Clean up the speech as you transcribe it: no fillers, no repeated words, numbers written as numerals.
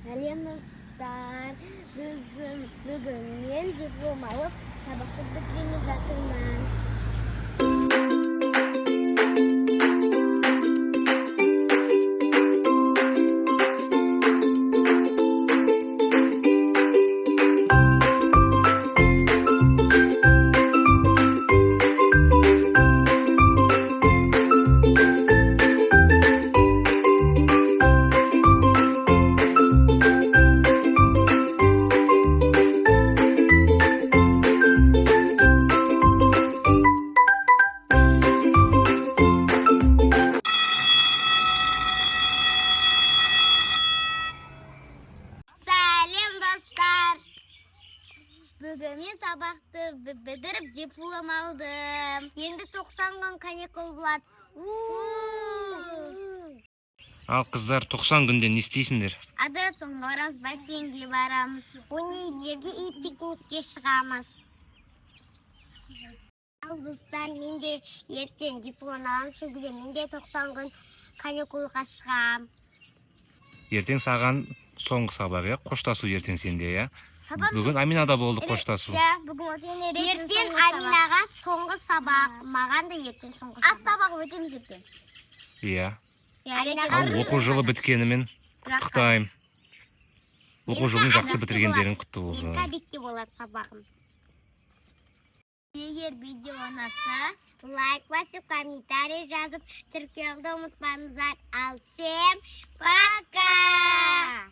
Shalom dostlar. Bugün men diplom alıp sabahta bitirmek жатырмын. Bugün men sabahta bitirip diplom aldım. Endi 90 gün kanикул болады. Ал кыздар 90 күндө не істейсіңдер? Адан соң барамыз, бассейнге барамыз. Универге и пикникке шығамыз. Ал достар, мен де ертең диплом аламын, сол кезде мен де 90 күн каникулға шығам. Ертең саған соңғы сабақ, я? Қоштасу ертең сенде, я? Бүгін Аминада болды қоштасу. Ертең Аминаға соңғы сабақ, маған да ертең соңғы сабақ. Аз сабақ өтеміз ертең. Иә. Ал оқу жылы біткенімен құттықтаймын. Оқу жылын жақсы бітіргендерің құтты болсын. Кабикте болады сабағым. Егер видео ұнаса, лайк басып, комментарий жазып, тіркеуді ұмытпаңыздар. Ал всем пока!